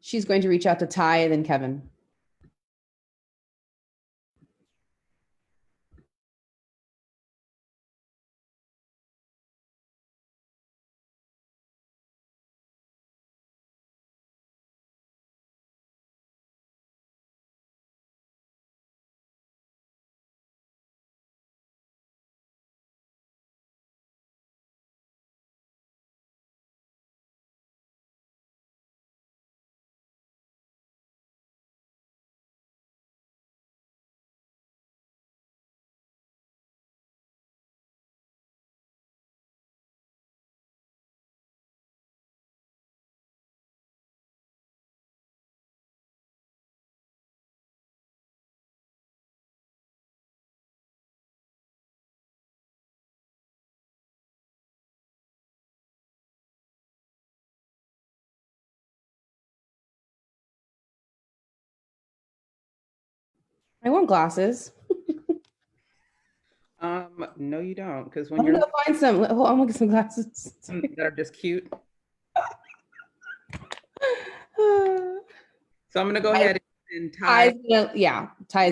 She's going to reach out to Ty and then Kevin. I want glasses. No, you don't, because when I'm you're gonna go find some. Hold on, I'm gonna get some glasses. that are just cute. So So I'm gonna go ahead and Ty's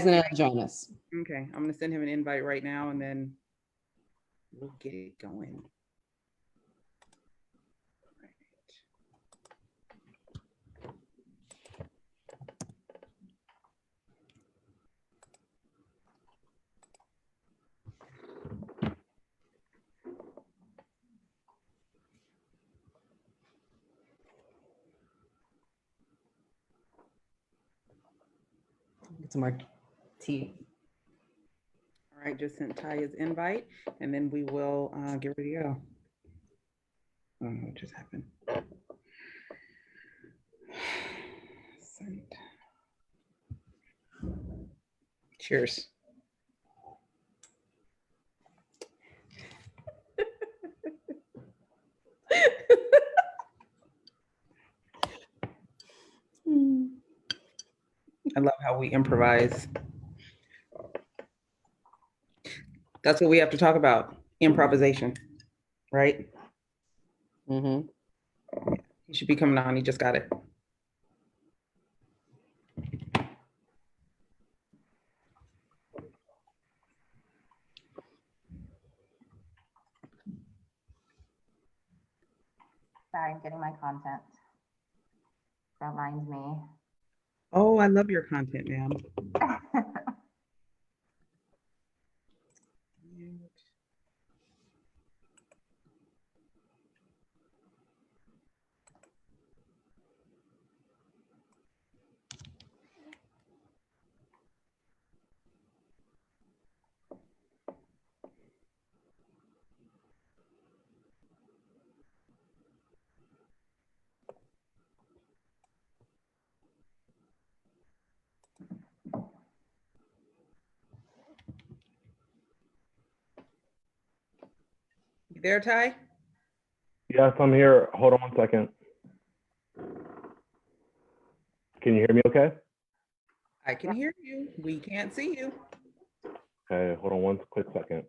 gonna join us. Okay, I'm gonna send him an invite right now, and then we'll get it going. Get some more tea. All right, just sent Ty his invite, and then we will get ready to go. Oh, what just happened? Sent. Cheers. I love how we improvise. That's what we have to talk about, improvisation, right? Mm-hmm. He should be coming on, he just got it. Sorry, I'm getting my content. Reminds me. Oh, I love your content, ma'am. You there, Ty? Yes, I'm here. Hold on one second. Can you hear me okay? I can hear you. We can't see you. Okay, hold on one quick second.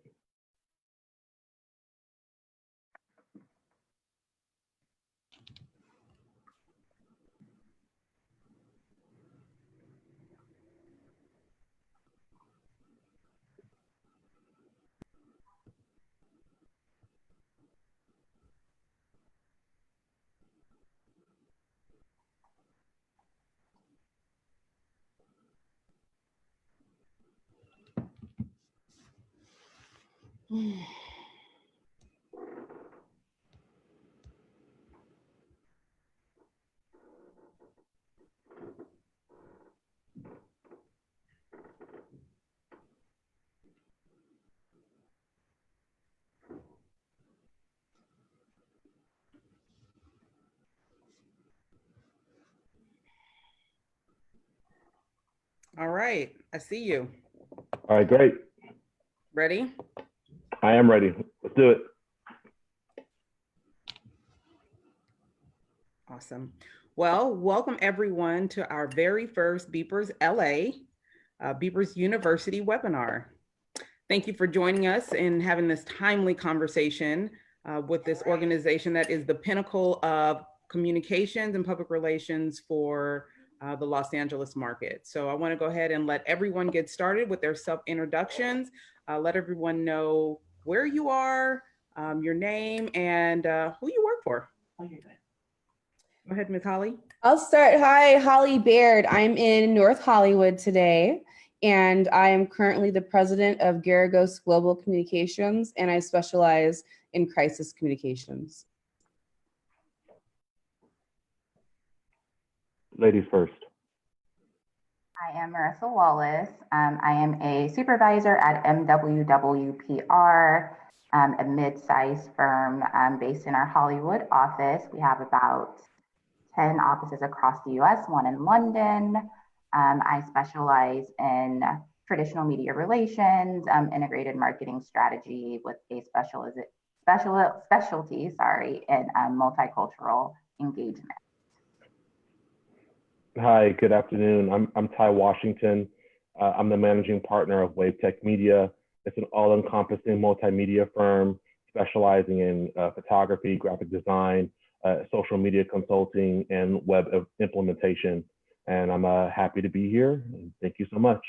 All right, I see you. All right, great. Ready? I am ready. Let's do it. Awesome. Well, welcome everyone to our very first BPRS-LA, BPRS University webinar. Thank you for joining us and having this timely conversation with this organization that is the pinnacle of communications and public relations for the Los Angeles market. So I want to go ahead and let everyone get started with their self-introductions. Let everyone know where you are, your name, and who you work for. Go ahead, Ms. Holly. I'll start. Hi, Holly Baird. I'm in North Hollywood today, and I am currently the president of Garagos Global Communications, and I specialize in crisis communications. Ladies first. I am Marissa Wallace. I am a supervisor at MWWPR, a mid-sized firm based in our Hollywood office. We have about 10 offices across the US, one in London. I specialize in traditional media relations, integrated marketing strategy with a specialty in multicultural engagement. Hi, good afternoon. I'm Ty Washington. I'm the managing partner of Wave Tech Media. It's an all-encompassing multimedia firm specializing in photography, graphic design, social media consulting, and web implementation. And I'm happy to be here. Thank you so much.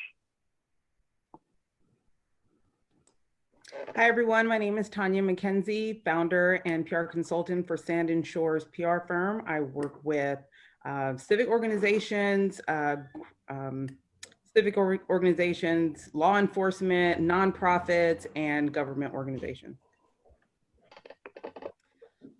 Hi, everyone. My name is Tonya McKenzie, founder and PR consultant for Sand & Shores PR firm. I work with civic organizations, law enforcement, nonprofits, and government organizations.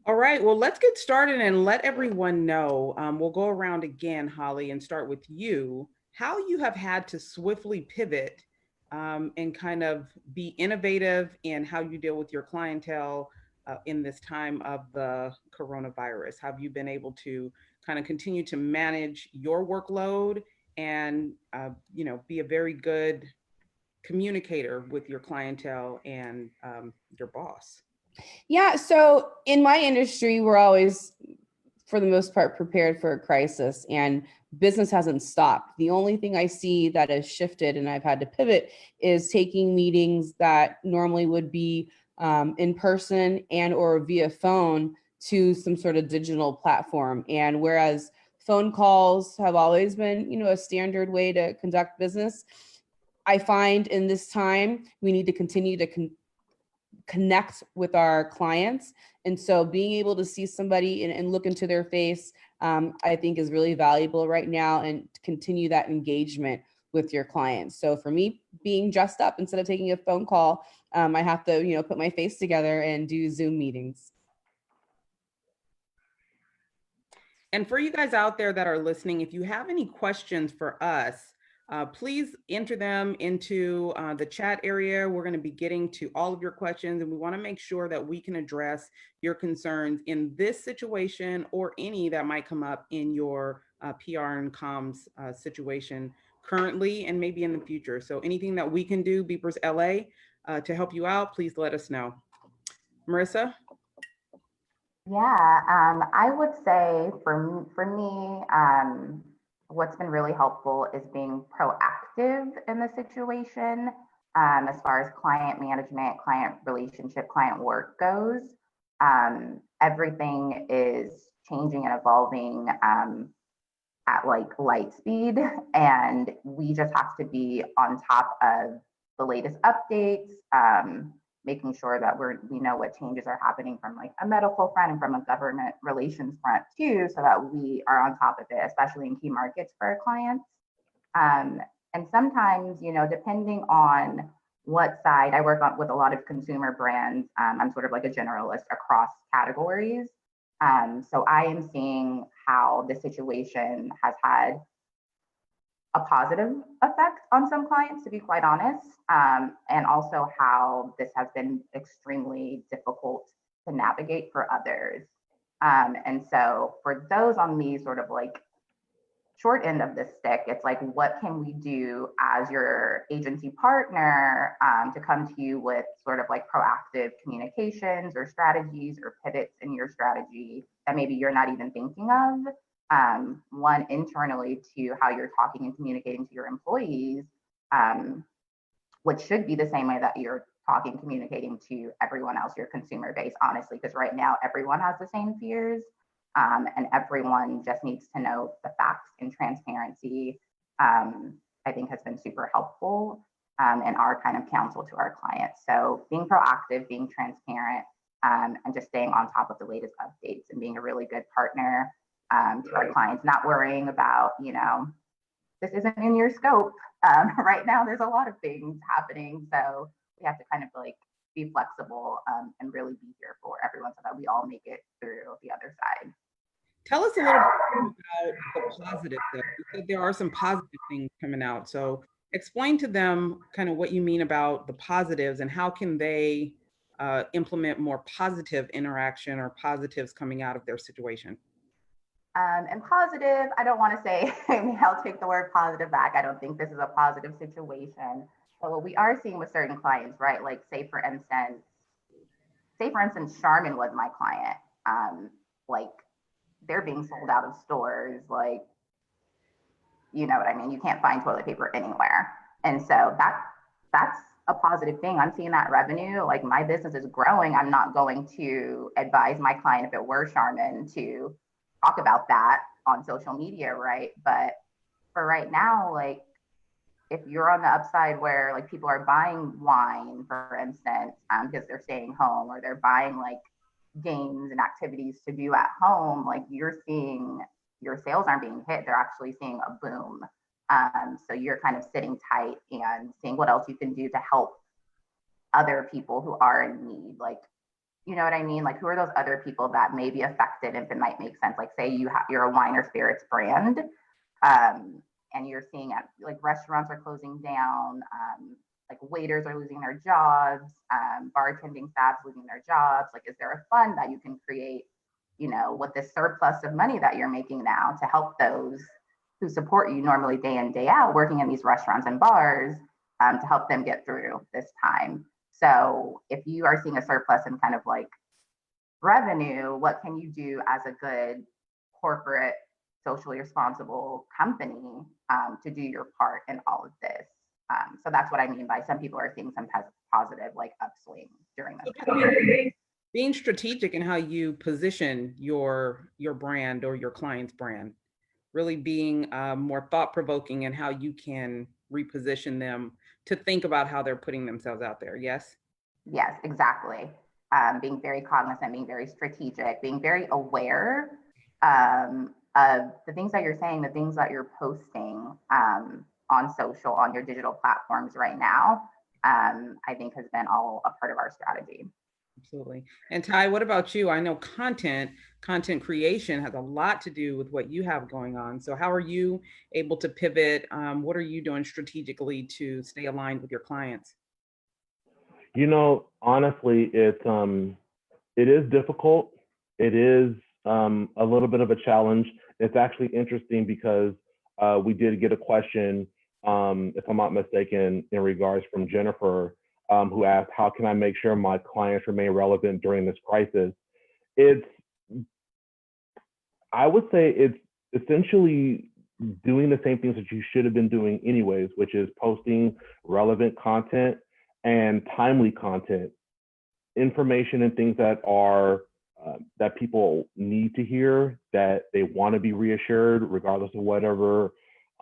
All right, well, let's get started and let everyone know. We'll go around again, Holly, and start with you, how you have had to swiftly pivot and kind of be innovative in how you deal with your clientele in this time of the coronavirus. Have you been able to kind of continue to manage your workload and be a very good communicator with your clientele and your boss? Yeah, so in my industry, we're always, for the most part, prepared for a crisis, and business hasn't stopped. The only thing I see that has shifted and I've had to pivot is taking meetings that normally would be in person and or via phone to some sort of digital platform. And whereas phone calls have always been, a standard way to conduct business, I find in this time we need to continue to connect with our clients. And so being able to see somebody and look into their face, I think is really valuable right now, and continue that engagement with your clients. So for me, being dressed up instead of taking a phone call, I have to, put my face together and do Zoom meetings. And for you guys out there that are listening, if you have any questions for us, please enter them into the chat area. We're going to be getting to all of your questions, and we want to make sure that we can address your concerns in this situation or any that might come up in your PR and comms situation currently and maybe in the future. So anything that we can do, Beepers LA, to help you out, please let us know. Marissa? Yeah, I would say for me, what's been really helpful is being proactive in the situation as far as client management, client relationship, client work goes. Everything is changing and evolving at like light speed, and we just have to be on top of the latest updates, making sure that we know what changes are happening from like a medical front and from a government relations front too, so that we are on top of it, especially in key markets for our clients. And sometimes, depending on what side, I work on with a lot of consumer brands. I'm sort of like a generalist across categories. So I am seeing how the situation has had a positive effect on some clients, to be quite honest, and also how this has been extremely difficult to navigate for others. And so for those on the sort of like short end of the stick, it's like, what can we do as your agency partner to come to you with sort of like proactive communications or strategies or pivots in your strategy that maybe you're not even thinking of? One, internally to how you're talking and communicating to your employees, which should be the same way that you're talking, communicating to everyone else, your consumer base, honestly, because right now everyone has the same fears. And everyone just needs to know the facts, and transparency, I think, has been super helpful in our kind of counsel to our clients. So being proactive, being transparent, and just staying on top of the latest updates, and being a really good partner to our clients, not worrying about, this isn't in your scope. Right now, there's a lot of things happening. So we have to kind of like be flexible and really be here for everyone so that we all make it through the other side. Tell us a little bit about the positive, though. You said there are some positive things coming out. So explain to them kind of what you mean about the positives, and how can they implement more positive interaction or positives coming out of their situation. And positive, I don't want to say, I'll take the word positive back. I don't think this is a positive situation. But what we are seeing with certain clients, right? Like say for instance, Charmin was my client. Like they're being sold out of stores. Like, you know what I mean? You can't find toilet paper anywhere. And so that's a positive thing. I'm seeing that revenue, like my business is growing. I'm not going to advise my client, if it were Charmin, to talk about that on social media, right? But for right now, like if you're on the upside where like people are buying wine, for instance, because they're staying home, or they're buying like games and activities to do at home, like you're seeing your sales aren't being hit. They're actually seeing a boom. So you're kind of sitting tight and seeing what else you can do to help other people who are in need. Like, you know what I mean? Like, who are those other people that may be affected, if it might make sense? Like, say you're a wine or spirits brand, and you're seeing at like restaurants are closing down, like waiters are losing their jobs, bartending staffs losing their jobs. Like, is there a fund that you can create, with this surplus of money that you're making now, to help those who support you normally day in, day out, working in these restaurants and bars, to help them get through this time? So if you are seeing a surplus in kind of like revenue, what can you do as a good corporate, socially responsible company to do your part in all of this? So that's what I mean by some people are seeing some positive like upswing during this time. Being strategic in how you position your brand or your client's brand, really being more thought-provoking in how you can reposition them to think about how they're putting themselves out there. Yes? Yes, exactly. Being very cognizant, being very strategic, being very aware of the things that you're saying, the things that you're posting on social, on your digital platforms right now, I think has been all a part of our strategy. Absolutely. And Ty, what about you? I know content creation has a lot to do with what you have going on. So how are you able to pivot? What are you doing strategically to stay aligned with your clients? Honestly, it is difficult. It is a little bit of a challenge. It's actually interesting because we did get a question, if I'm not mistaken, in regards from Jennifer, who asked, how can I make sure my clients remain relevant during this crisis? I would say it's essentially doing the same things that you should have been doing anyways, which is posting relevant content and timely content, information and things that are that people need to hear, that they want to be reassured, regardless of whatever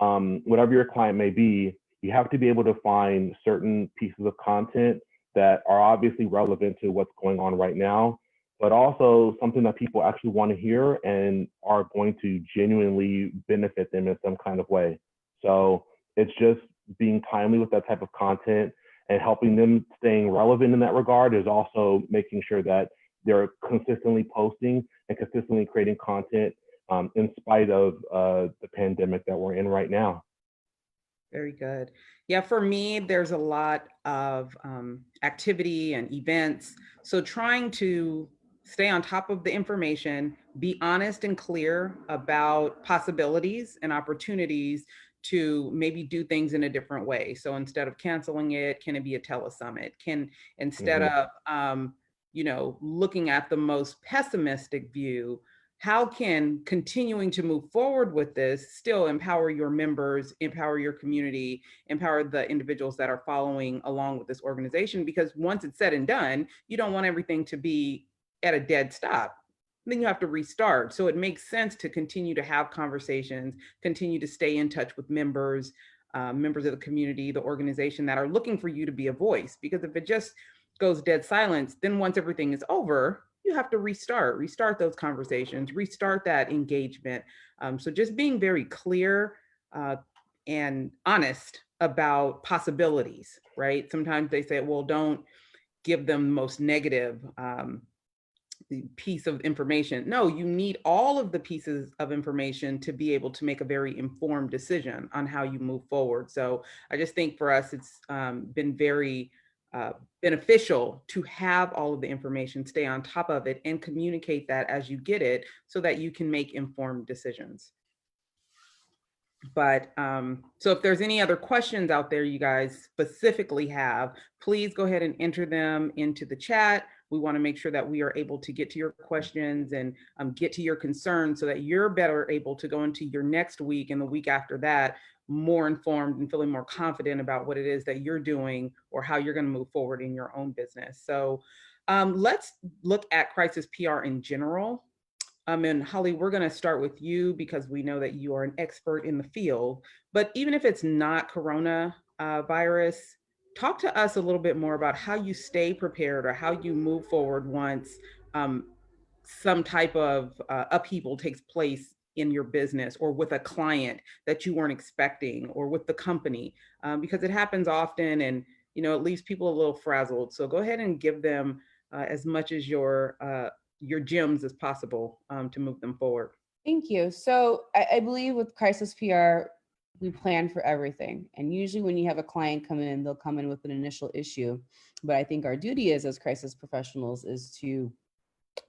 your client may be. You have to be able to find certain pieces of content that are obviously relevant to what's going on right now, but also something that people actually want to hear and are going to genuinely benefit them in some kind of way. So it's just being timely with that type of content and helping them staying relevant in that regard, is also making sure that they're consistently posting and consistently creating content in spite of the pandemic that we're in right now. Very good. Yeah, for me, there's a lot of activity and events. So trying to stay on top of the information, be honest and clear about possibilities and opportunities to maybe do things in a different way. So instead of canceling it, can it be a telesummit? Instead of looking at the most pessimistic view, how can continuing to move forward with this still empower your members, empower your community, empower the individuals that are following along with this organization? Because once it's said and done, you don't want everything to be at a dead stop. then you have to restart. So it makes sense to continue to have conversations, continue to stay in touch with members of the community, the organization that are looking for you to be a voice. Because if it just goes dead silence, then once everything is over, you have to restart those conversations, restart that engagement. So just being very clear and honest about possibilities, right? Sometimes they say, well, don't give them the most negative piece of information. No, you need all of the pieces of information to be able to make a very informed decision on how you move forward. So I just think for us, it's been very beneficial to have all of the information, stay on top of it, and communicate that as you get it so that you can make informed decisions. But so if there's any other questions out there you guys specifically have, please go ahead and enter them into the chat. We want to make sure that we are able to get to your questions and get to your concerns so that you're better able to go into your next week and the week after that more informed and feeling more confident about what it is that you're doing or how you're going to move forward in your own business. So let's look at crisis PR in general. And Holly, we're going to start with you because we know that you are an expert in the field. But even if it's not coronavirus, talk to us a little bit more about how you stay prepared or how you move forward once some type of upheaval takes place in your business or with a client that you weren't expecting or with the company, because it happens often and it leaves people a little frazzled. So go ahead and give them as much as your gems as possible to move them forward. Thank you. So I believe with crisis PR, we plan for everything. And usually when you have a client come in, they'll come in with an initial issue. But I think our duty as crisis professionals is to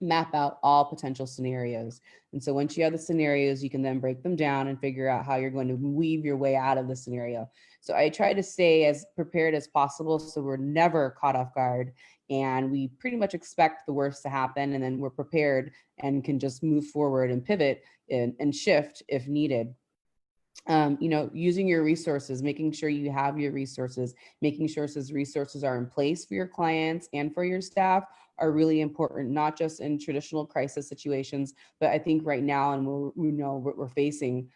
map out all potential scenarios. And so once you have the scenarios, you can then break them down and figure out how you're going to weave your way out of the scenario. So I try to stay as prepared as possible so we're never caught off guard and we pretty much expect the worst to happen and then we're prepared and can just move forward and pivot and shift if needed. Using your resources, making sure you have your resources, making sure those resources are in place for your clients and for your staff are really important, not just in traditional crisis situations, but I think right now, and what we're facing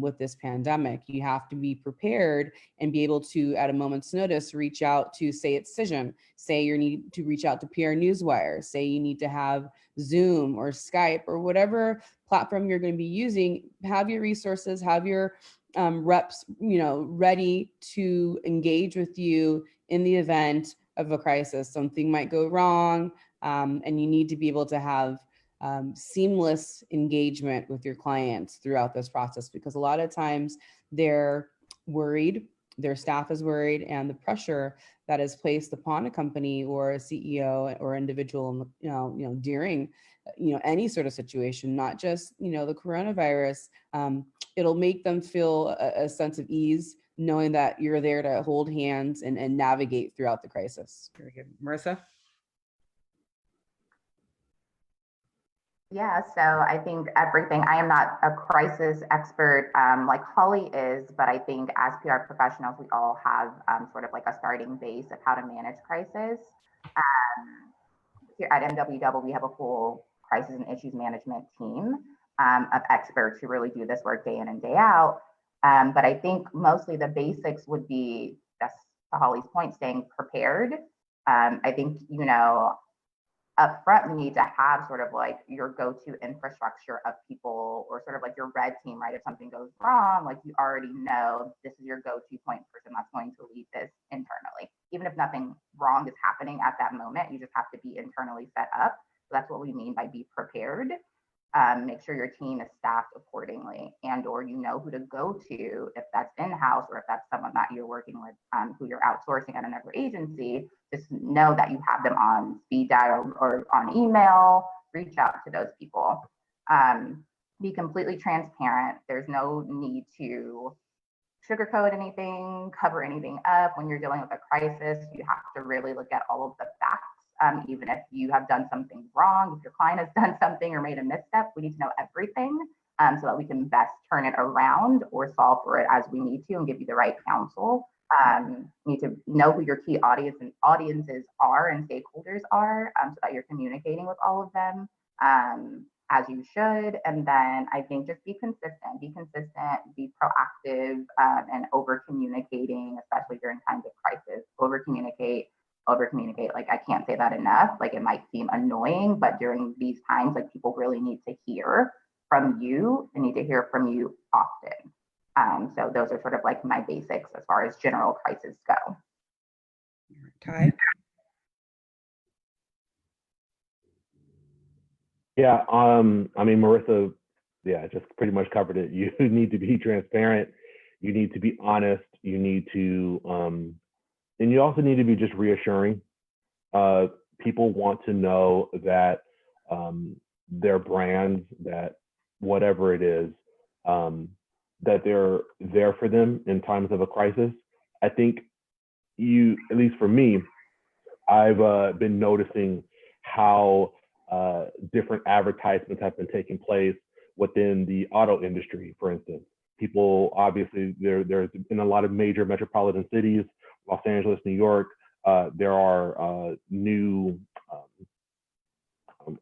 with this pandemic, you have to be prepared and be able to, at a moment's notice, reach out to, say it's Cision, say you need to reach out to PR Newswire, say you need to have Zoom or Skype or whatever platform you're going to be using, have your resources, have your reps, ready to engage with you in the event of a crisis. Something might go wrong, and you need to be able to have seamless engagement with your clients throughout this process, because a lot of times they're worried, their staff is worried, and the pressure that is placed upon a company or a CEO or individual, during any sort of situation, not just the coronavirus, it'll make them feel a sense of ease knowing that you're there to hold hands and navigate throughout the crisis. Very good. Marissa? Yeah, so I think everything, I am not a crisis expert like Holly is, but I think as PR professionals, we all have sort of like a starting base of how to manage crisis. Here at MWW, we have a full crisis and issues management team of experts who really do this work day in and day out. But I think mostly the basics would be, just to Holly's point, staying prepared. I think, up front, we need to have sort of like your go-to infrastructure of people, or sort of like your red team, right? If something goes wrong, like you already know this is your go-to point person that's going to lead this internally. Even if nothing wrong is happening at that moment, you just have to be internally set up. So that's what we mean by be prepared. Make sure your team is staffed accordingly, and or who to go to if that's in-house or if that's someone that you're working with who you're outsourcing at another agency. Just know that you have them on speed dial or on email. Reach out to those people. Be completely transparent. There's no need to sugarcoat anything, cover anything up. When you're dealing with a crisis, you have to really look at all of the facts. Even if you have done something wrong, if your client has done something or made a misstep, we need to know everything so that we can best turn it around or solve for it as we need to and give you the right counsel. You need to know who your key audiences are and stakeholders are so that you're communicating with all of them. as you should. And then I think just be consistent, be proactive, and over communicating, especially during times of crisis. Over communicate. Like, I can't say that enough. Like, it might seem annoying, but during these times, like, people really need to hear from you. They need to hear from you often. So those are sort of like my basics as far as general crisis go. Ty? Yeah, I mean, Marissa, yeah, just pretty much covered it. You need to be transparent. You need to be honest. You need to, and you also need to be just reassuring. People want to know that their brands, that whatever it is, that they're there for them in times of a crisis. I think at least for me, I've been noticing how different advertisements have been taking place within the auto industry, for instance. People, obviously, there's in a lot of major metropolitan cities, Los Angeles, New York, there are new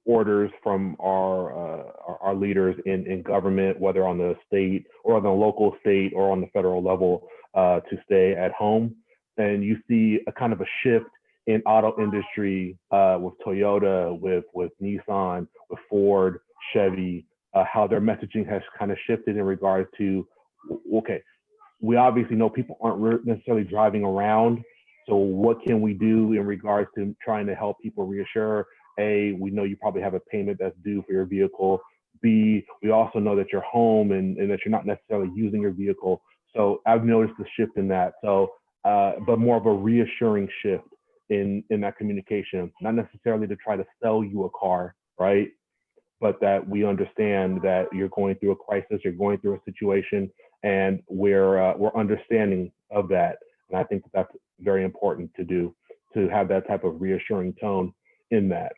orders from our leaders in government, whether on the state or on the local, state, or on the federal level, to stay at home. And you see a kind of a shift in auto industry with Toyota, with Nissan, with Ford, Chevy, how their messaging has kind of shifted in regards to, okay, we obviously know people aren't necessarily driving around. So what can we do in regards to trying to help people reassure? A, we know you probably have a payment that's due for your vehicle. B, we also know that you're home and that you're not necessarily using your vehicle. So I've noticed the shift in that. So, but more of a reassuring shift in that communication, not necessarily to try to sell you a car, right? But that we understand that you're going through a crisis, you're going through a situation, and we're understanding of that. And I think that's very important to do, to have that type of reassuring tone in that.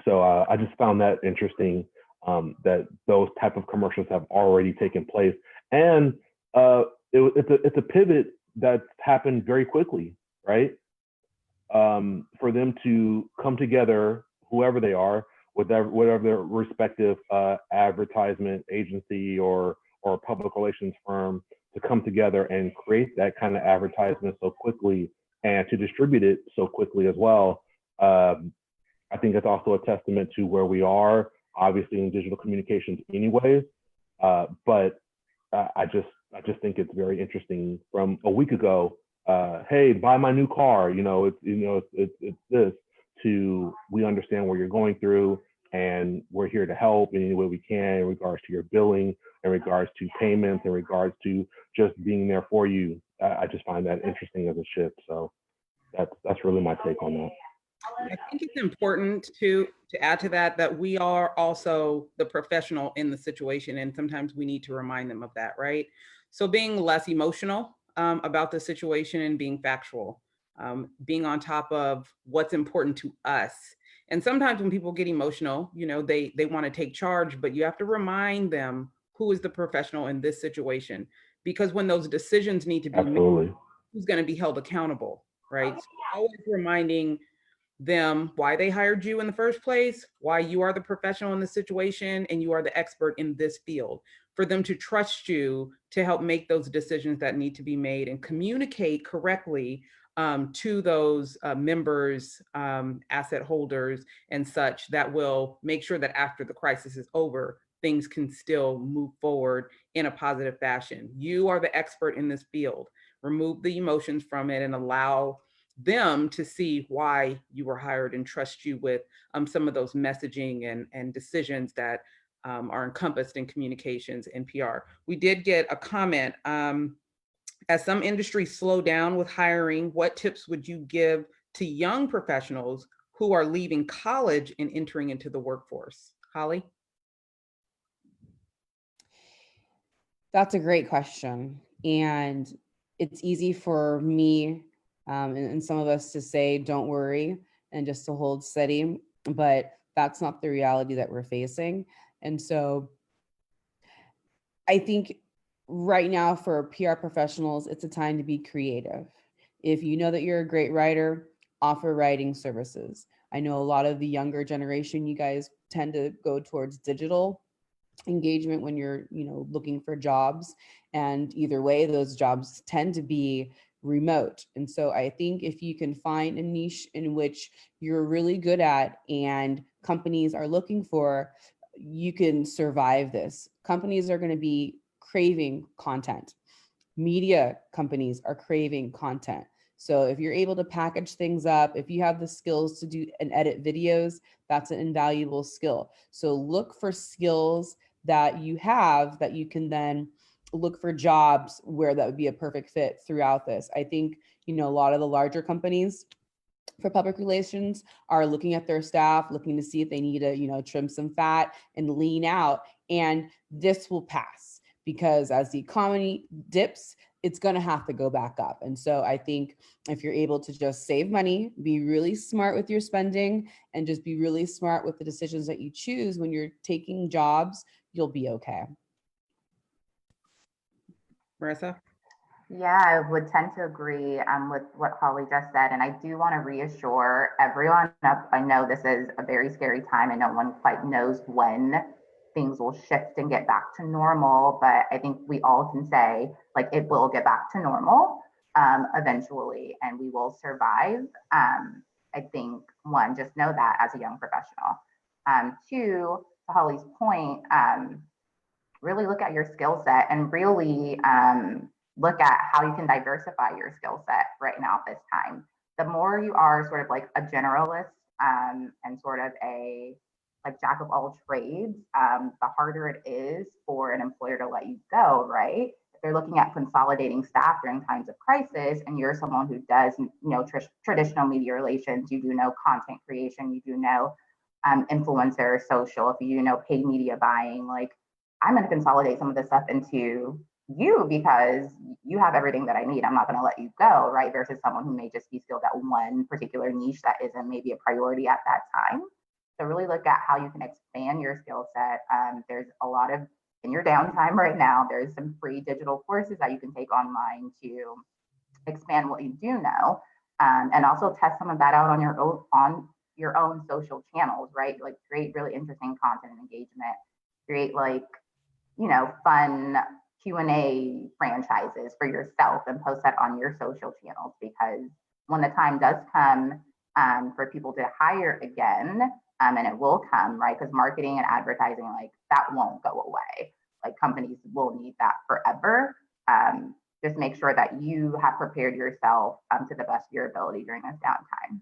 So I just found that interesting, that those type of commercials have already taken place, and it's a pivot that's happened very quickly, right? For them to come together, whoever they are, whatever their respective advertisement agency or public relations firm, to come together and create that kind of advertisement so quickly and to distribute it so quickly as well. I think it's also a testament to where we are, obviously, in digital communications anyways. But I just think it's very interesting from a week ago, hey, buy my new car, it's this, to we understand what you're going through and we're here to help in any way we can in regards to your billing, in regards to payments, in regards to just being there for you. I just find that interesting as a shift. So that's really my take on that. I think it's important to add to that we are also the professional in the situation, and sometimes we need to remind them of that, right? So being less emotional about the situation and being factual, being on top of what's important to us. And sometimes when people get emotional, they want to take charge, but you have to remind them who is the professional in this situation, because when those decisions need to be made, who's going to be held accountable, right? So always reminding them why they hired you in the first place, why you are the professional in the situation and you are the expert in this field, for them to trust you to help make those decisions that need to be made and communicate correctly to those members, asset holders and such, that will make sure that after the crisis is over, things can still move forward in a positive fashion. You are the expert in this field. Remove the emotions from it and allow them to see why you were hired and trust you with some of those messaging and decisions that are encompassed in communications and PR. We did get a comment, as some industries slow down with hiring, what tips would you give to young professionals who are leaving college and entering into the workforce? Holly? That's a great question. And it's easy for me and some of us to say, don't worry, and just to hold steady, but that's not the reality that we're facing. And so I think right now for PR professionals, it's a time to be creative. If you know that you're a great writer, offer writing services. I know a lot of the younger generation, you guys tend to go towards digital engagement when you're, looking for jobs. And either way, those jobs tend to be remote. And so I think if you can find a niche in which you're really good at and companies are looking for, you can survive this. Companies are going to be craving content. Media companies are craving content. So if you're able to package things up, if you have the skills to do and edit videos, that's an invaluable skill. So look for skills that you have that you can then look for jobs where that would be a perfect fit throughout this. I think, a lot of the larger companies for public relations are looking at their staff, looking to see if they need to, trim some fat and lean out. And this will pass, because as the economy dips, it's going to have to go back up. And so I think if you're able to just save money, be really smart with your spending, and just be really smart with the decisions that you choose when you're taking jobs, you'll be okay. Marissa? Yeah, I would tend to agree with what Holly just said. And I do want to reassure everyone. I know this is a very scary time and no one quite knows when things will shift and get back to normal. But I think we all can say, like, it will get back to normal eventually, and we will survive. I think, one, just know that as a young professional. Two, to Holly's point, really look at your skill set and really look at how you can diversify your skill set right now at this time. The more you are sort of like a generalist and sort of a like jack of all trades, the harder it is for an employer to let you go, right? If they're looking at consolidating staff during times of crisis, and you're someone who does traditional media relations, you do know content creation, you do know influencer, social, if you know paid media buying, like, I'm going to consolidate some of this stuff into you because you have everything that I need. I'm not going to let you go, right? Versus someone who may just be skilled at one particular niche that isn't maybe a priority at that time. So really look at how you can expand your skill set. There's a lot of, in your downtime right now, there's some free digital courses that you can take online to expand what you do know, and also test some of that out on your own social channels, right? Like, create really interesting content and engagement. Create fun Q&A franchises for yourself and post that on your social channels, because when the time does come for people to hire again, and it will come, right? Because marketing and advertising, like, that won't go away. Like, companies will need that forever. Just make sure that you have prepared yourself to the best of your ability during this downtime.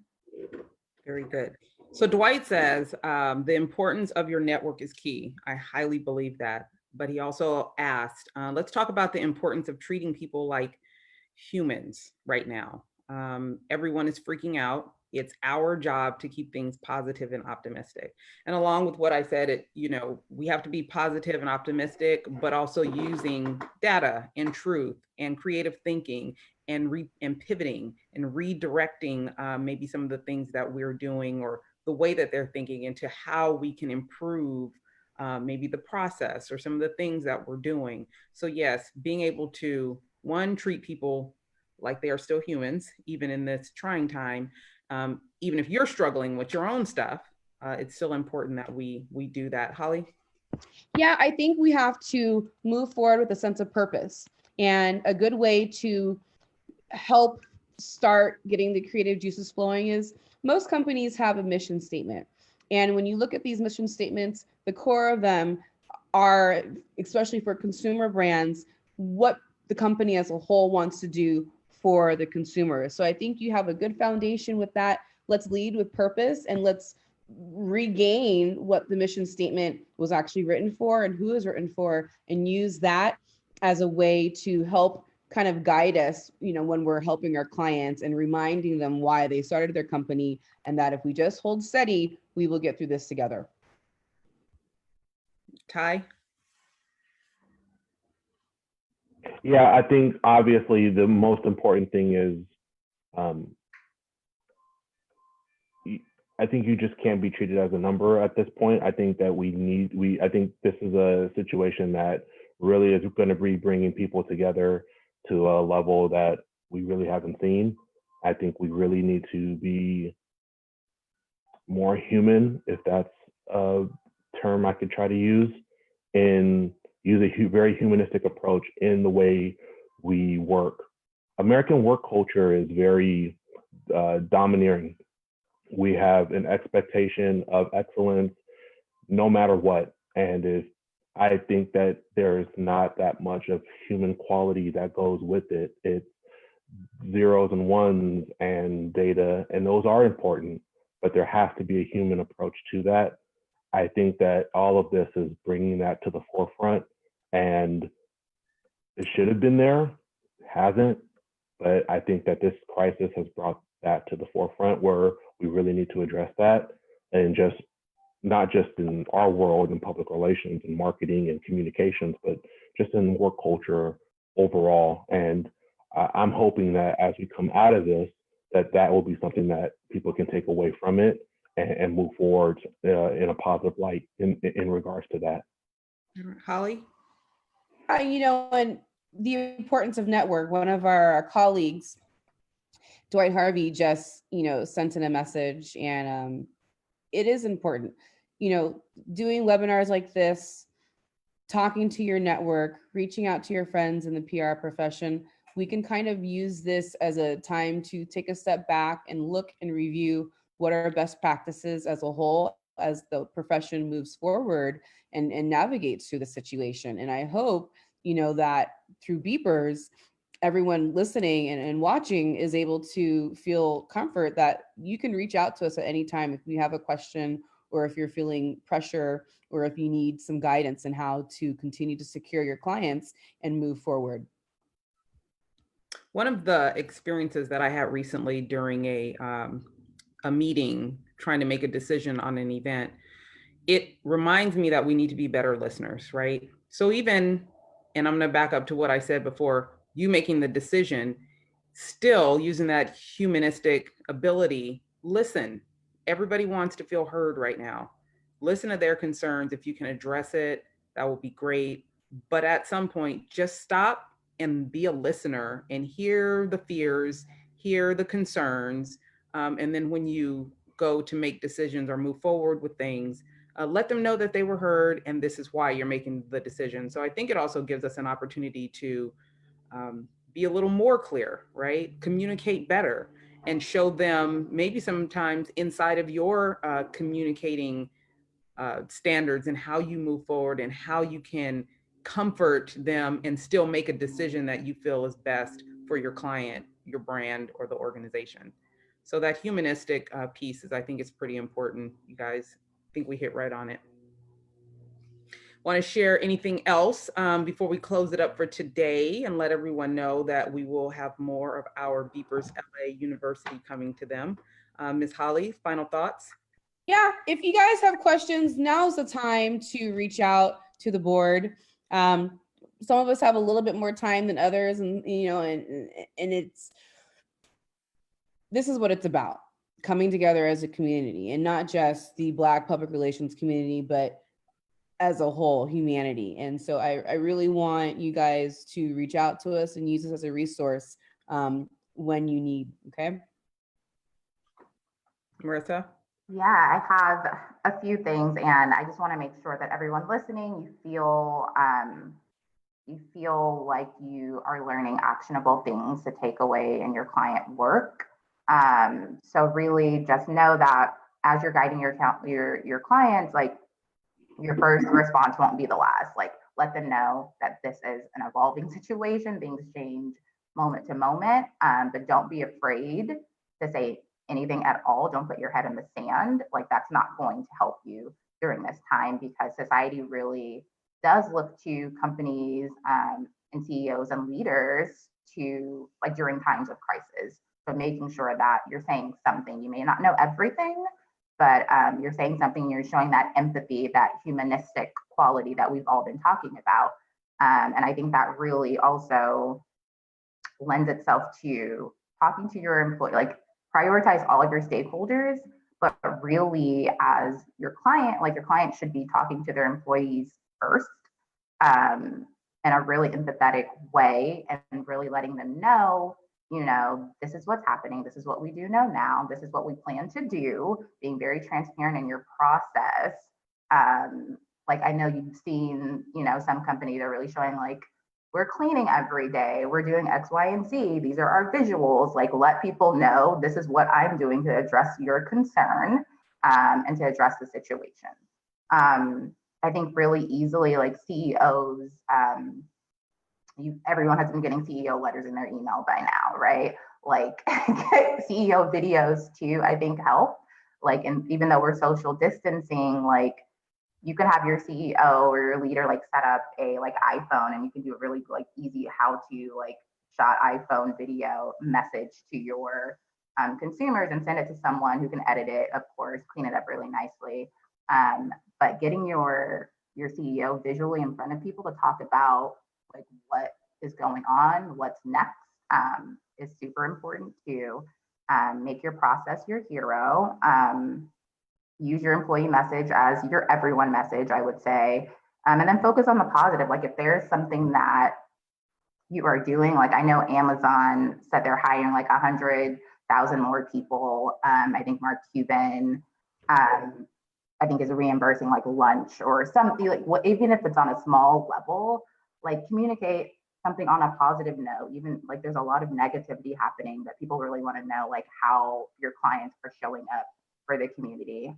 Very good. So Dwight says, the importance of your network is key. I highly believe that. But he also asked, let's talk about the importance of treating people like humans right now. Everyone is freaking out. It's our job to keep things positive and optimistic. And along with what I said, we have to be positive and optimistic, but also using data and truth and creative thinking and pivoting and redirecting maybe some of the things that we're doing or the way that they're thinking into how we can improve maybe the process or some of the things that we're doing. So yes, being able to, one, treat people like they are still humans, even in this trying time. Even if you're struggling with your own stuff, it's still important that we do that. Holly? Yeah, I think we have to move forward with a sense of purpose. And a good way to help start getting the creative juices flowing is most companies have a mission statement. And when you look at these mission statements, the core of them are, especially for consumer brands, what the company as a whole wants to do for the consumer. So I think you have a good foundation with that. Let's lead with purpose, and let's regain what the mission statement was actually written for and who it was written for, and use that as a way to help kind of guide us, when we're helping our clients and reminding them why they started their company, and that if we just hold steady, we will get through this together. Ty? Yeah, I think obviously the most important thing is, I think you just can't be treated as a number at this point. I think that I think this is a situation that really is going to be bringing people together to a level that we really haven't seen. I think we really need to be more human, if that's term I could try to use, and use a very humanistic approach in the way we work. American work culture is very domineering. We have an expectation of excellence no matter what. And I think that there's not that much of human quality that goes with it. It's zeros and ones and data, and those are important, but there has to be a human approach to that. I think that all of this is bringing that to the forefront, and it should have been there, hasn't, but I think that this crisis has brought that to the forefront where we really need to address that, and just not just in our world in public relations and marketing and communications, but just in work culture overall. And I'm hoping that as we come out of this, that will be something that people can take away from it and move forward in a positive light in regards to that. Holly? And the importance of network. One of our colleagues, Dwight Harvey, just, sent in a message, and it is important, doing webinars like this, talking to your network, reaching out to your friends in the PR profession. We can kind of use this as a time to take a step back and look and review what are best practices as a whole as the profession moves forward and navigates through the situation. And I hope, that through Beepers, everyone listening and watching is able to feel comfort that you can reach out to us at any time if you have a question, or if you're feeling pressure, or if you need some guidance in how to continue to secure your clients and move forward. One of the experiences that I had recently during a meeting, trying to make a decision on an event, it reminds me that we need to be better listeners, right? So even, and I'm going to back up to what I said before, you making the decision, still using that humanistic ability, listen. Everybody wants to feel heard right now. Listen to their concerns. If you can address it, that will be great. But at some point, just stop and be a listener and hear the fears, hear the concerns. And then when you go to make decisions or move forward with things, let them know that they were heard and this is why you're making the decision. So I think it also gives us an opportunity to be a little more clear, right? Communicate better and show them maybe sometimes inside of your communicating standards and how you move forward and how you can comfort them and still make a decision that you feel is best for your client, your brand, or the organization. So that humanistic piece I think is pretty important. You guys, I think we hit right on it. Want to share anything else before we close it up for today and let everyone know that we will have more of our BPRS-LA University coming to them. Ms. Holly, final thoughts? Yeah, if you guys have questions, now's the time to reach out to the board. Some of us have a little bit more time than others, and this is what it's about, coming together as a community, and not just the Black public relations community, but as a whole, humanity. And so I really want you guys to reach out to us and use this as a resource when you need, okay? Marissa? Yeah, I have a few things, and I just want to make sure that everyone listening, you feel like you are learning actionable things to take away in your client work. So really just know that as you're guiding your clients, like, your first response won't be the last. Like, let them know that this is an evolving situation, things change moment to moment, but don't be afraid to say anything at all. Don't put your head in the sand. Like, that's not going to help you during this time, because society really does look to companies and CEOs and leaders to, like, during times of crisis, but making sure that you're saying something. You may not know everything, but you're saying something, you're showing that empathy, that humanistic quality that we've all been talking about. And I think that really also lends itself to talking to your employee, like, prioritize all of your stakeholders, but really as your client, like, your client should be talking to their employees first in a really empathetic way, and really letting them know, this is what's happening. This is what we do know now. This is what we plan to do, being very transparent in your process. Like, I know you've seen, some companies are really showing like, we're cleaning every day, we're doing X, Y, and Z. These are our visuals. Like, let people know this is what I'm doing to address your concern, and to address the situation. I think really easily, like CEOs, everyone has been getting CEO letters in their email by now, right? Like CEO videos too, I think help. Like, and even though we're social distancing, like you could have your CEO or your leader like set up a like iPhone, and you can do a really like easy how to like shot iPhone video message to your consumers and send it to someone who can edit it, of course, clean it up really nicely. But getting your CEO visually in front of people to talk about like what is going on, what's next, is super important to make your process your hero. Use your employee message as your everyone message, I would say. And then focus on the positive. Like if there's something that you are doing, like I know Amazon said they're hiring like 100,000 more people. I think Mark Cuban, I think is reimbursing like lunch or something, like what, even if it's on a small level, like communicate something on a positive note. Even like there's a lot of negativity happening, that people really want to know like how your clients are showing up for the community,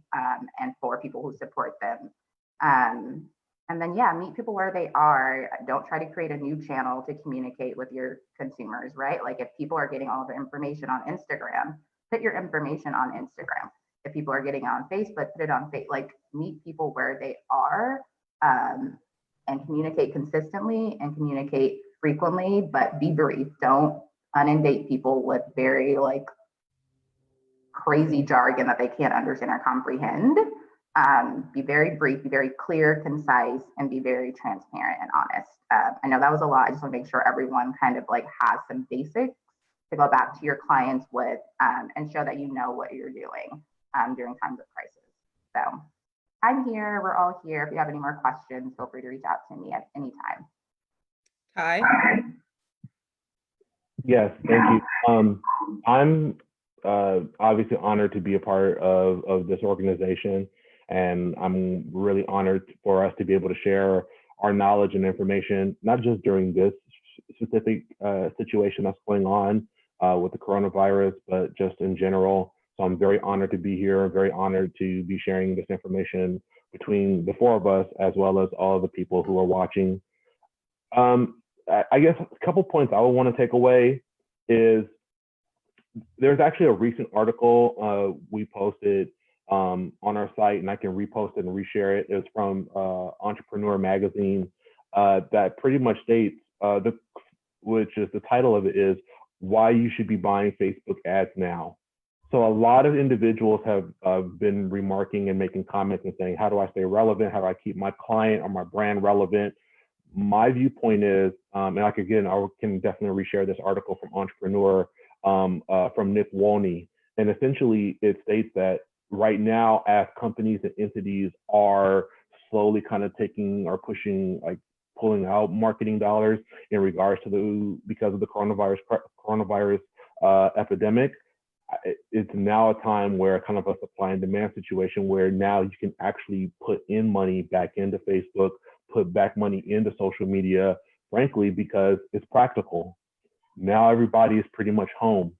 and for people who support them. And then, yeah, meet people where they are. Don't try to create a new channel to communicate with your consumers, right? Like if people are getting all the information on Instagram, put your information on Instagram. If people are getting on Facebook, put it on Facebook. Like meet people where they are, and communicate consistently and communicate frequently, but be brief. Don't inundate people with very like crazy jargon that they can't understand or comprehend. Be very brief, be very clear, concise, and be very transparent and honest. I know that was a lot. I just want to make sure everyone kind of like has some basics to go back to your clients with, and show that you know what you're doing during times of crisis. So I'm here, we're all here. If you have any more questions, feel free to reach out to me at any time. Ty? Yes, thank you. I'm obviously honored to be a part of this organization, and I'm really honored for us to be able to share our knowledge and information, not just during this specific situation that's going on with the coronavirus, but just in general. So I'm very honored to be here, very honored to be sharing this information between the four of us, as well as all of the people who are watching. I guess a couple points I would want to take away is there's actually a recent article we posted on our site, and I can repost it and reshare it. It's from Entrepreneur Magazine that pretty much states, which is the title of it is Why You Should Be Buying Facebook Ads Now. So a lot of individuals have been remarking and making comments and saying, how do I stay relevant? How do I keep my client or my brand relevant? My viewpoint is, and I can definitely reshare this article from Entrepreneur from Nick Wolney. And essentially it states that right now, as companies and entities are slowly kind of taking or pushing, like pulling out marketing dollars in regards to because of the coronavirus epidemic, it's now a time where kind of a supply and demand situation where now you can actually put in money back into Facebook, put back money into social media, frankly, because it's practical. Now everybody is pretty much home.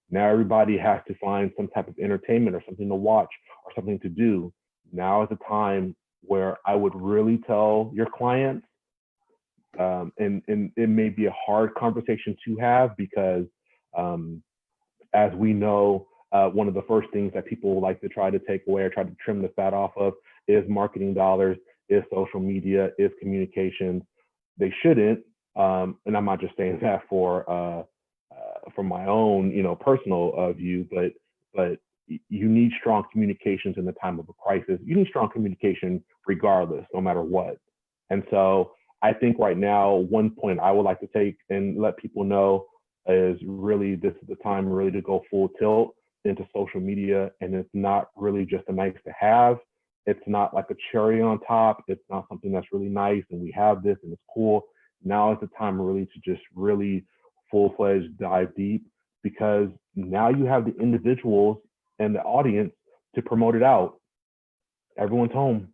Now everybody has to find some type of entertainment or something to watch or something to do. Now is the time where I would really tell your clients, and it may be a hard conversation to have because as we know, one of the first things that people like to try to take away or try to trim the fat off of is marketing dollars, is social media, is communications. They shouldn't, and I'm not just saying that for my own, personal view, but you need strong communications in the time of a crisis. You need strong communication regardless, no matter what. And so I think right now, one point I would like to take and let people know is really this is the time really to go full tilt into social media. And it's not really just a nice to have. It's not like a cherry on top. It's not something that's really nice and we have this and it's cool. Now is the time really to just really full-fledged dive deep, because now you have the individuals and the audience to promote it out. Everyone's home.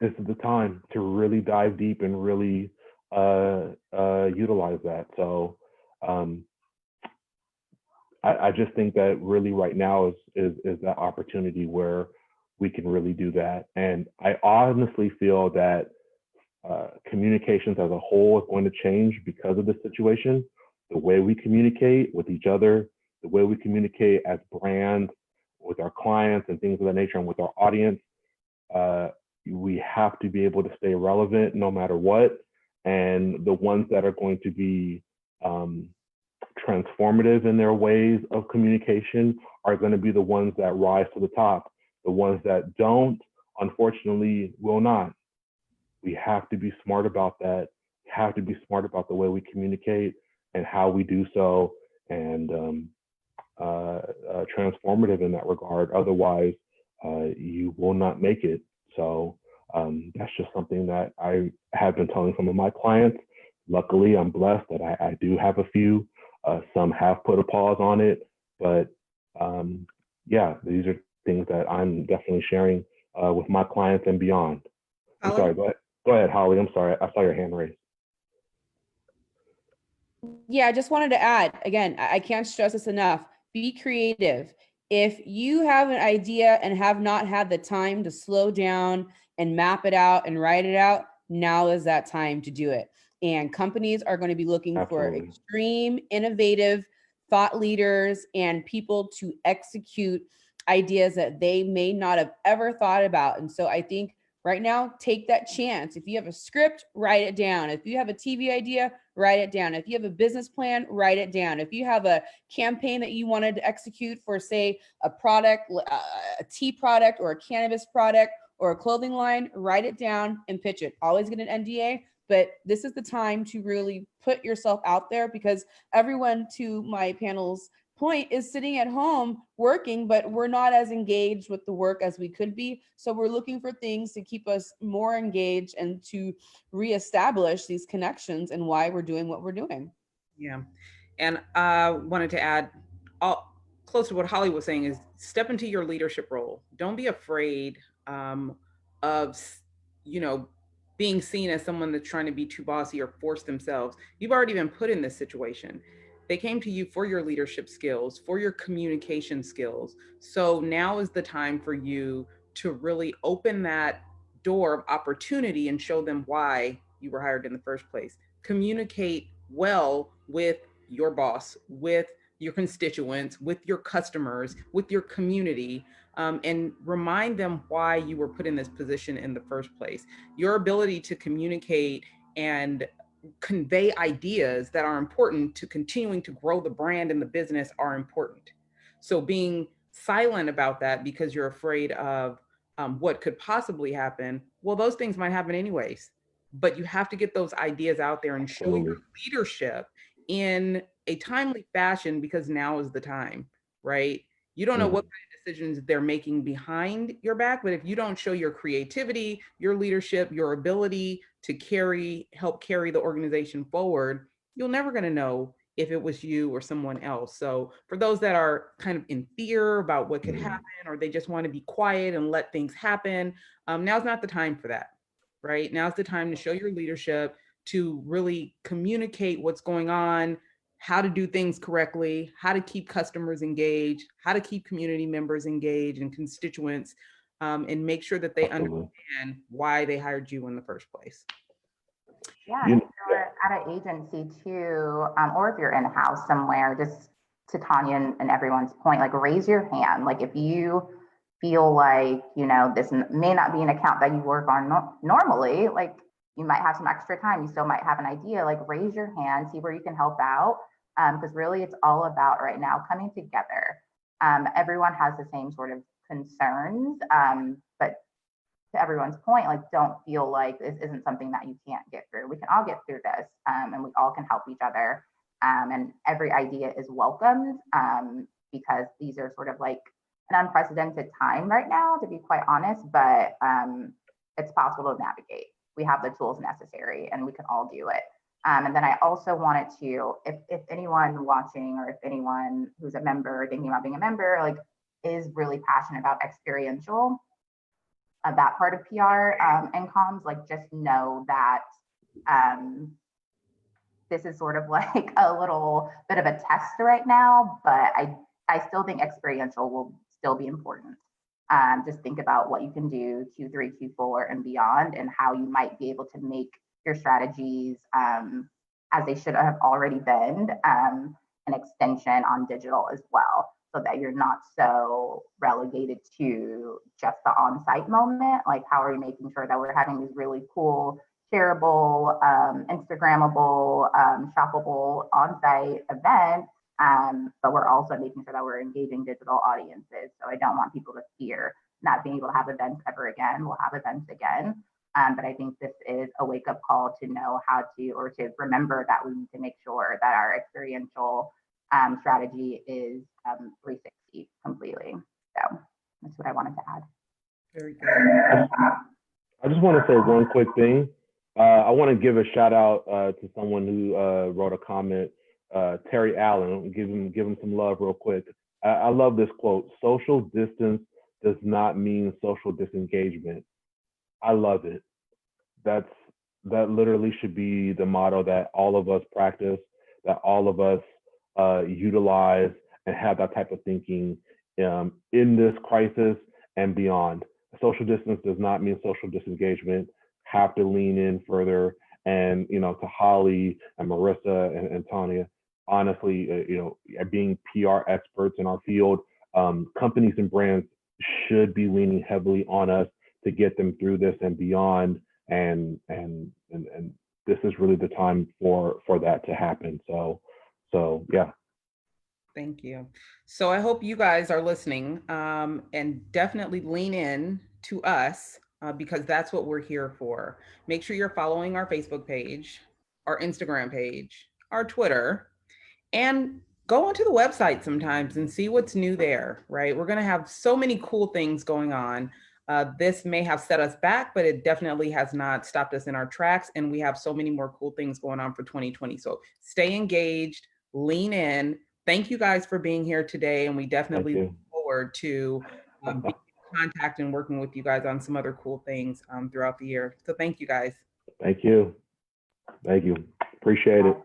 this is the time to really dive deep and really utilize that. So I just think that really right now is that opportunity where we can really do that. And I honestly feel that communications as a whole is going to change because of this situation. The way we communicate with each other, the way we communicate as brands, with our clients and things of that nature, and with our audience, we have to be able to stay relevant no matter what. And the ones that are going to be transformative in their ways of communication are going to be the ones that rise to the top. The ones that don't, unfortunately, will not. We have to be smart about that. We have to be smart about the way we communicate and how we do so, and transformative in that regard. Otherwise, you will not make it. So that's just something that I have been telling some of my clients. Luckily, I'm blessed that I do have a few. Some have put a pause on it, but yeah, these are things that I'm definitely sharing with my clients and beyond. I'm sorry, go ahead, Holly. I'm sorry, I saw your hand raised. Yeah, I just wanted to add, again, I can't stress this enough. Be creative. If you have an idea and have not had the time to slow down and map it out and write it out, now is that time to do it. And companies are going to be looking Absolutely. for extreme, innovative thought leaders and people to execute ideas that they may not have ever thought about. And so I think right now, take that chance. If you have a script, write it down. If you have a TV idea, write it down. If you have a business plan, write it down. If you have a campaign that you wanted to execute for, say, a product, a tea product or a cannabis product or a clothing line, write it down and pitch it. Always get an NDA, but this is the time to really put yourself out there, because everyone, to my panel's point, is sitting at home working, but we're not as engaged with the work as we could be. So we're looking for things to keep us more engaged and to reestablish these connections and why we're doing what we're doing. Yeah. And I wanted to add, close to what Holly was saying, is step into your leadership role. Don't be afraid of, being seen as someone that's trying to be too bossy or force themselves. You've already been put in this situation. They came to you for your leadership skills, for your communication skills. So now is the time for you to really open that door of opportunity and show them why you were hired in the first place. Communicate well with your boss, with your constituents, with your customers, with your community, and remind them why you were put in this position in the first place. Your ability to communicate and convey ideas that are important to continuing to grow the brand and the business are important. So being silent about that because you're afraid of what could possibly happen, well, those things might happen anyways, but you have to get those ideas out there and show your leadership in a timely fashion, because now is the time, right? You don't know what kind of decisions they're making behind your back, but if you don't show your creativity, your leadership, your ability to help carry the organization forward, you're never going to know if it was you or someone else. So for those that are kind of in fear about what could happen, or they just want to be quiet and let things happen, now's not the time for that, right? Now's the time to show your leadership, to really communicate what's going on, how to do things correctly, how to keep customers engaged, how to keep community members engaged and constituents, and make sure that they understand why they hired you in the first place. Yeah, if you're at an agency too, or if you're in-house somewhere, just to Tonya and everyone's point, like raise your hand. Like if you feel like, this may not be an account that you work on normally, like you might have some extra time, you still might have an idea, like raise your hand, see where you can help out. Because really it's all about right now coming together. Everyone has the same sort of concerns, but to everyone's point, like don't feel like this isn't something that you can't get through. We can all get through this, and we all can help each other. And every idea is welcomed, because these are sort of like an unprecedented time right now, to be quite honest, but it's possible to navigate. We have the tools necessary and we can all do it. And then I also wanted to, if anyone watching, or if anyone who's a member or thinking about being a member, like is really passionate about experiential that part of PR and comms, like just know that this is sort of like a little bit of a test right now, but I still think experiential will still be important. Just think about what you can do Q3, Q4 and beyond, and how you might be able to make your strategies as they should have already been, an extension on digital as well, so that you're not so relegated to just the on-site moment. Like, how are we making sure that we're having these really cool, shareable, Instagrammable, shoppable on-site events, but we're also making sure that we're engaging digital audiences. So I don't want people to fear not being able to have events ever again. We'll have events again. But I think this is a wake-up call to know how to, or to remember that we need to make sure that our experiential strategy is 360 completely. So that's what I wanted to add. Very good. I just want to say one quick thing. I want to give a shout out to someone who wrote a comment, Terry Allen. Give him some love real quick. I love this quote: "Social distance does not mean social disengagement." I love it. That literally should be the motto that all of us practice, that all of us utilize, and have that type of thinking in this crisis and beyond. Social distance does not mean social disengagement. Have to lean in further. And, you know, to Holly and Marissa and Tonya, honestly, you know, being PR experts in our field, companies and brands should be leaning heavily on us to get them through this and beyond. And this is really the time for that to happen. So yeah. Thank you. So I hope you guys are listening, and definitely lean in to us, because that's what we're here for. Make sure you're following our Facebook page, our Instagram page, our Twitter, and go onto the website sometimes and see what's new there, right? We're going to have so many cool things going on. This may have set us back, but it definitely has not stopped us in our tracks. And we have so many more cool things going on for 2020. So stay engaged, lean in. Thank you guys for being here today. And we definitely look forward to being in contact and working with you guys on some other cool things throughout the year. So thank you guys. Thank you. Appreciate it.